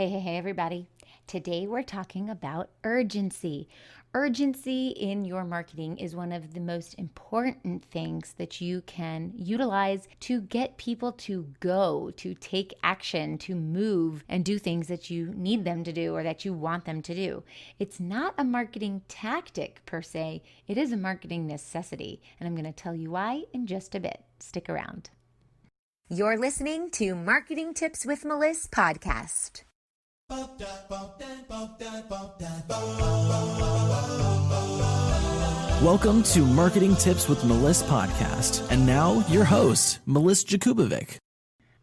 Hey, everybody. Today we're talking about urgency. Urgency in your marketing is one of the most important things that you can utilize to get people to go, to take action, to move and do things that you need them to do or that you want them to do. It's not a marketing tactic per se, it is a marketing necessity. And I'm going to tell you why in just a bit. Stick around. You're listening to Marketing Tips with Meliss podcast. Welcome to Marketing Tips with Meliss podcast. And now your host, Meliss Jakubovic.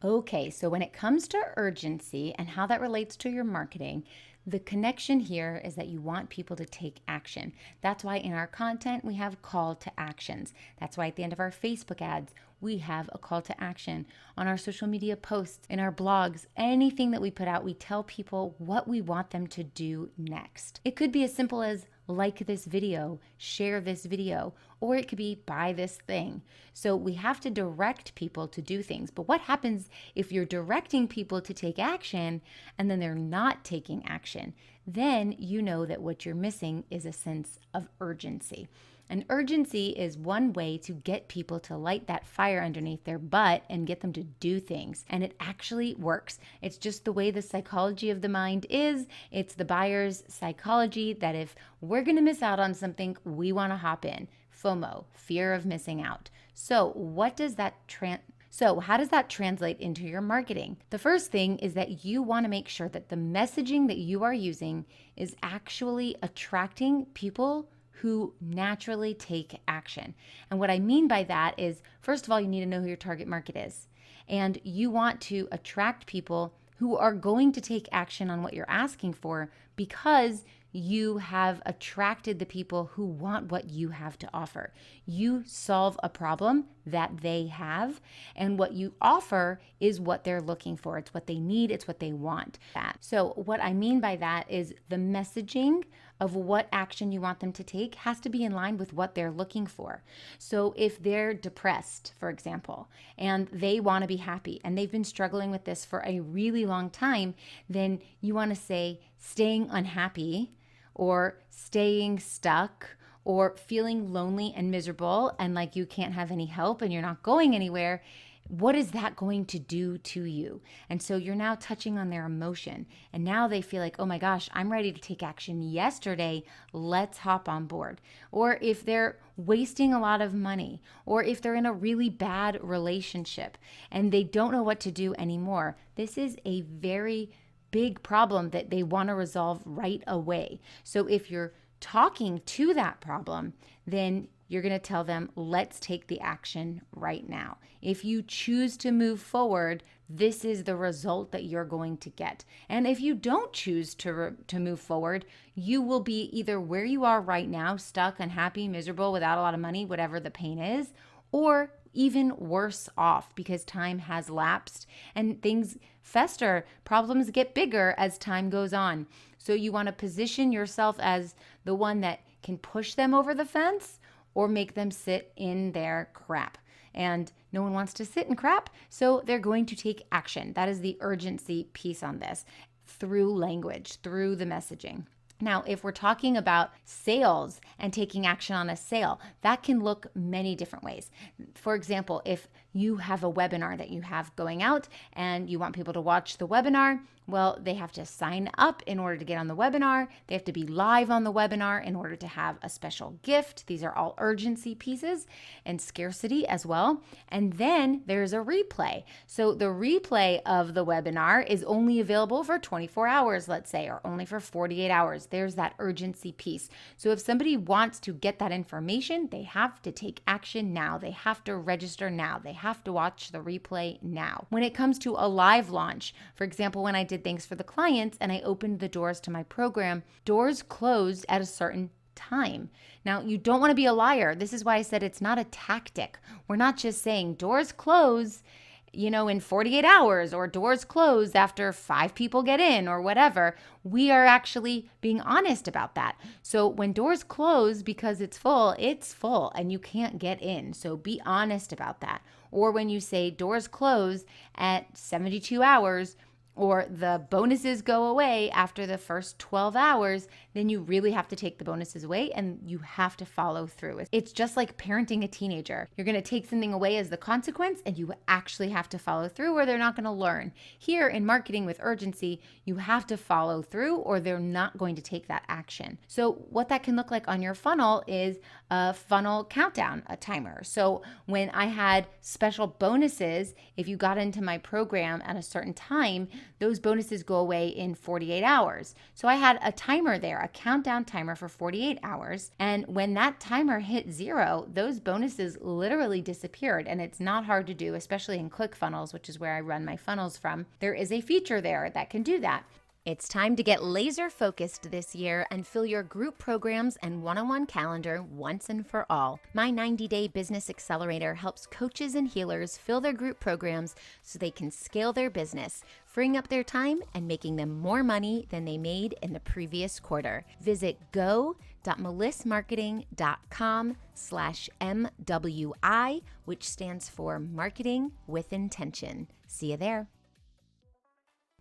Okay, so when it comes to urgency and how that relates to your marketing, the connection here is that you want people to take action. That's why in our content, we have call to actions. That's why at the end of our Facebook ads, we have a call to action. On our social media posts, in our blogs, anything that we put out, we tell people what we want them to do next. It could be as simple as like this video, share this video, or it could be buy this thing. So we have to direct people to do things. But what happens if you're directing people to take action and then they're not taking action? Then you know that what you're missing is a sense of urgency. And urgency is one way to get people to light that fire underneath their butt and get them to do things. And it actually works. It's just the way the psychology of the mind is. It's the buyer's psychology that if we're going to miss out on something, we want to hop in. FOMO, fear of missing out. So how does that translate into your marketing? The first thing is that you want to make sure that the messaging that you are using is actually attracting people who naturally take action. And what I mean by that is, first of all, you need to know who your target market is. And you want to attract people who are going to take action on what you're asking for because you have attracted the people who want what you have to offer. You solve a problem that they have, and what you offer is what they're looking for. It's what they need, it's what they want. So what I mean by that is the messaging of what action you want them to take has to be in line with what they're looking for. So if they're depressed, for example, and they want to be happy, and they've been struggling with this for a really long time, then you want to say staying unhappy or staying stuck or feeling lonely and miserable and like you can't have any help and you're not going anywhere. What is that going to do to you? And so you're now touching on their emotion. And now they feel like, oh my gosh, I'm ready to take action yesterday. Let's hop on board. Or if they're wasting a lot of money, or if they're in a really bad relationship and they don't know what to do anymore, this is a very big problem that they want to resolve right away. So if you're talking to that problem, then you're going to tell them, let's take the action right now. If you choose to move forward, this is the result that you're going to get. And if you don't choose to move forward, you will be either where you are right now, stuck, unhappy, miserable, without a lot of money, whatever the pain is, or even worse off because time has lapsed and things fester. Problems get bigger as time goes on. So you want to position yourself as the one that can push them over the fence or make them sit in their crap. And no one wants to sit in crap, so they're going to take action. That is the urgency piece on this through language, through the messaging. Now, if we're talking about sales and taking action on a sale, that can look many different ways. For example, if you have a webinar that you have going out and you want people to watch the webinar, well, they have to sign up in order to get on the webinar. They have to be live on the webinar in order to have a special gift. These are all urgency pieces and scarcity as well. And then there's a replay. So the replay of the webinar is only available for 24 hours, let's say, or only for 48 hours. There's that urgency piece. So if somebody wants to get that information, they have to take action now. They have to register now. They have to watch the replay now. When it comes to a live launch, for example, when I did things for the clients and I opened the doors to my program, doors closed at a certain time. Now, you don't want to be a liar. This is why I said it's not a tactic. We're not just saying doors close, in 48 hours or doors close after 5 people get in or whatever. We are actually being honest about that. So when doors close because it's full and you can't get in. So be honest about that. Or when you say doors close at 72 hours or the bonuses go away after the first 12 hours, then you really have to take the bonuses away and you have to follow through. It's just like parenting a teenager. You're going to take something away as the consequence and you actually have to follow through or they're not going to learn. Here in marketing with urgency, you have to follow through or they're not going to take that action. So what that can look like on your funnel is a funnel countdown, a timer. So when I had special bonuses, if you got into my program at a certain time, those bonuses go away in 48 hours. So I had a timer there, a countdown timer for 48 hours. And when that timer hit 0, those bonuses literally disappeared. And it's not hard to do, especially in Clickfunnels, which is where I run my funnels from. There is a feature there that can do that. It's time to get laser focused this year and fill your group programs and one-on-one calendar once and for all. My 90-day business accelerator helps coaches and healers fill their group programs so they can scale their business, freeing up their time and making them more money than they made in the previous quarter. Visit go.melissmarketing.com/MWI, which stands for Marketing with Intention. See you there.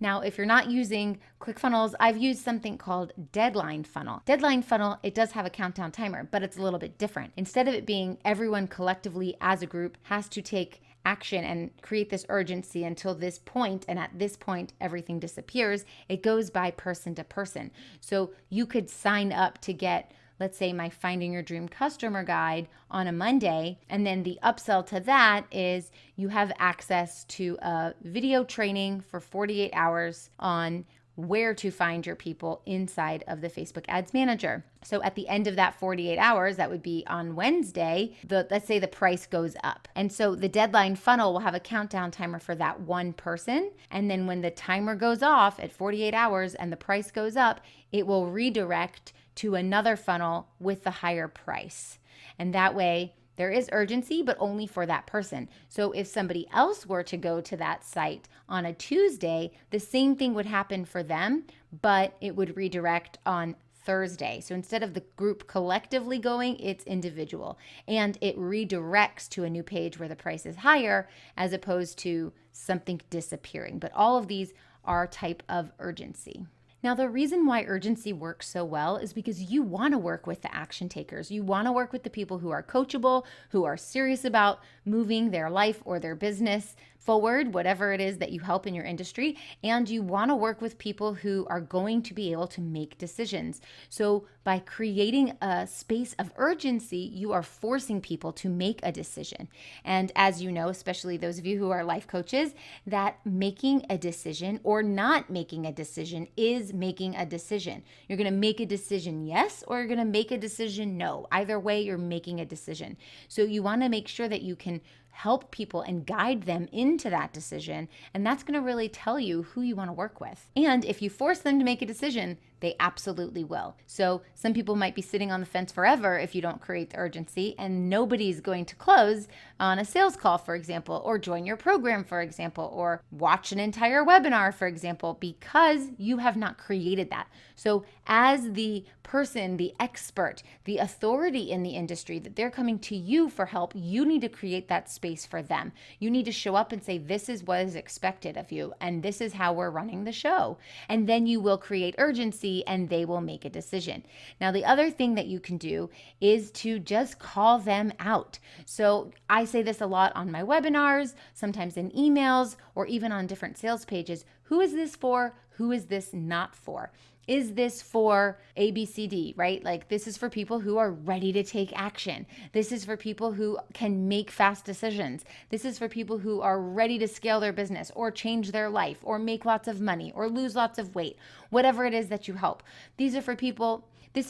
Now, if you're not using ClickFunnels, I've used something called DeadlineFunnel. DeadlineFunnel, it does have a countdown timer, but it's a little bit different. Instead of it being everyone collectively as a group has to take action and create this urgency until this point, and at this point, everything disappears, it goes by person to person. So you could sign up to get, let's say, my Finding Your Dream Customer Guide on a Monday. And then the upsell to that is you have access to a video training for 48 hours on where to find your people inside of the Facebook Ads Manager. So at the end of that 48 hours, that would be on Wednesday, let's say the price goes up. And so the deadline funnel will have a countdown timer for that one person. And then when the timer goes off at 48 hours and the price goes up, it will redirect to another funnel with the higher price. And that way there is urgency, but only for that person. So if somebody else were to go to that site on a Tuesday, the same thing would happen for them, but it would redirect on Thursday. So instead of the group collectively going, it's individual. And it redirects to a new page where the price is higher as opposed to something disappearing. But all of these are a type of urgency. Now, the reason why urgency works so well is because you want to work with the action takers. You want to work with the people who are coachable, who are serious about moving their life or their business forward, whatever it is that you help in your industry. And you want to work with people who are going to be able to make decisions. So by creating a space of urgency, you are forcing people to make a decision. And as you know, especially those of you who are life coaches, that making a decision or not making a decision is making a decision. You're going to make a decision yes, or you're going to make a decision no. Either way, you're making a decision. So you want to make sure that you can help people and guide them into that decision. And that's going to really tell you who you want to work with. And if you force them to make a decision, they absolutely will. So some people might be sitting on the fence forever if you don't create the urgency, and nobody's going to close on a sales call, for example, or join your program, for example, or watch an entire webinar, for example, because you have not created that. So as the person, the expert, the authority in the industry, that they're coming to you for help, you need to create that space for them. You need to show up and say, this is what is expected of you, and this is how we're running the show. And then you will create urgency and they will make a decision. Now, the other thing that you can do is to just call them out. So I say this a lot on my webinars, sometimes in emails, or even on different sales pages. Who is this for? Who is this not for? Is this for ABCD, right? Like, this is for people who are ready to take action. This is for people who can make fast decisions. This is for people who are ready to scale their business or change their life or make lots of money or lose lots of weight, whatever it is that you help. This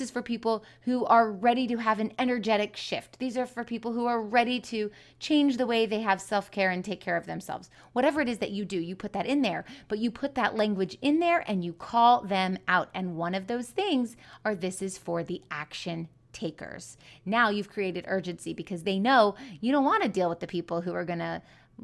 is for people who are ready to have an energetic shift. These are for people who are ready to change the way they have self-care and take care of themselves. Whatever it is that you do, you put that in there, but you put that language in there and you call them out. And one of those things are, this is for the action takers. Now you've created urgency because they know you don't want to deal with the people who are going to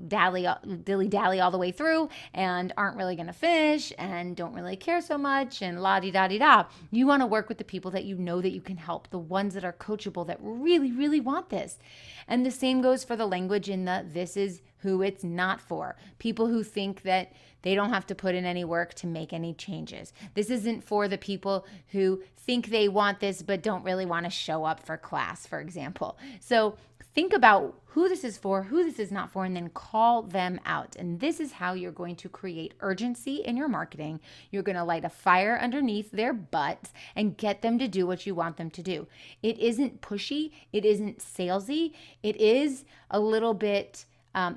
dilly-dally all the way through and aren't really going to finish and don't really care so much and la-di-da-di-da. You want to work with the people that you know that you can help, the ones that are coachable, that really, really want this. And the same goes for the language in the this is who it's not for. People who think that they don't have to put in any work to make any changes. This isn't for the people who think they want this but don't really want to show up for class, for example. So think about who this is for, who this is not for, and then call them out. And this is how you're going to create urgency in your marketing. You're going to light a fire underneath their butts and get them to do what you want them to do. It isn't pushy. It isn't salesy. It is a little bit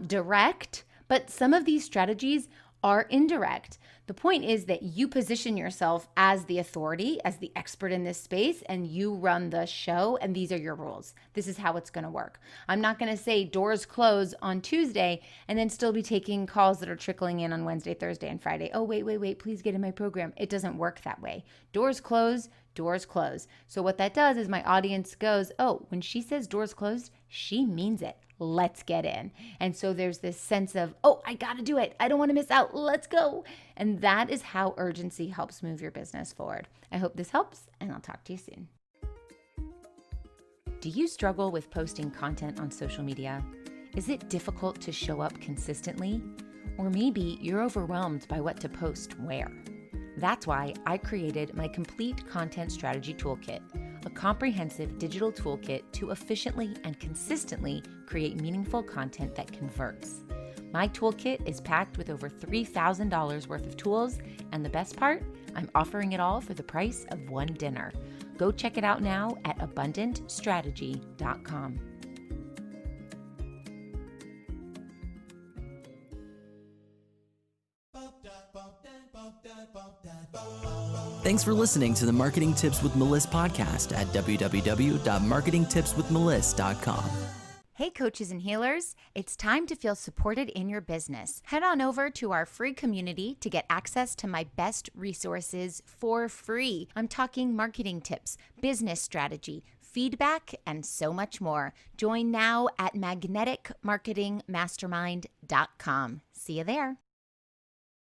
direct, but some of these strategies are indirect. The point is that you position yourself as the authority, as the expert in this space, and you run the show, and these are your rules. This is how it's going to work. I'm not going to say doors close on Tuesday and then still be taking calls that are trickling in on Wednesday, Thursday, and Friday. Oh, wait, please get in my program. It doesn't work that way. Doors close, doors close. So what that does is my audience goes, oh, when she says doors closed, she means it. Let's get in. And so there's this sense of, oh, I got to do it. I don't want to miss out. Let's go. And that is how urgency helps move your business forward. I hope this helps, and I'll talk to you soon. Do you struggle with posting content on social media? Is it difficult to show up consistently? Or maybe you're overwhelmed by what to post where? That's why I created my complete content strategy toolkit, a comprehensive digital toolkit to efficiently and consistently create meaningful content that converts. My toolkit is packed with over $3,000 worth of tools, and the best part, I'm offering it all for the price of one dinner. Go check it out now at abundantstrategy.com. Thanks for listening to the Marketing Tips with Meliss podcast at www.marketingtipswithmeliss.com. Hey coaches and healers, it's time to feel supported in your business. Head on over to our free community to get access to my best resources for free. I'm talking marketing tips, business strategy, feedback, and so much more. Join now at magneticmarketingmastermind.com. See you there.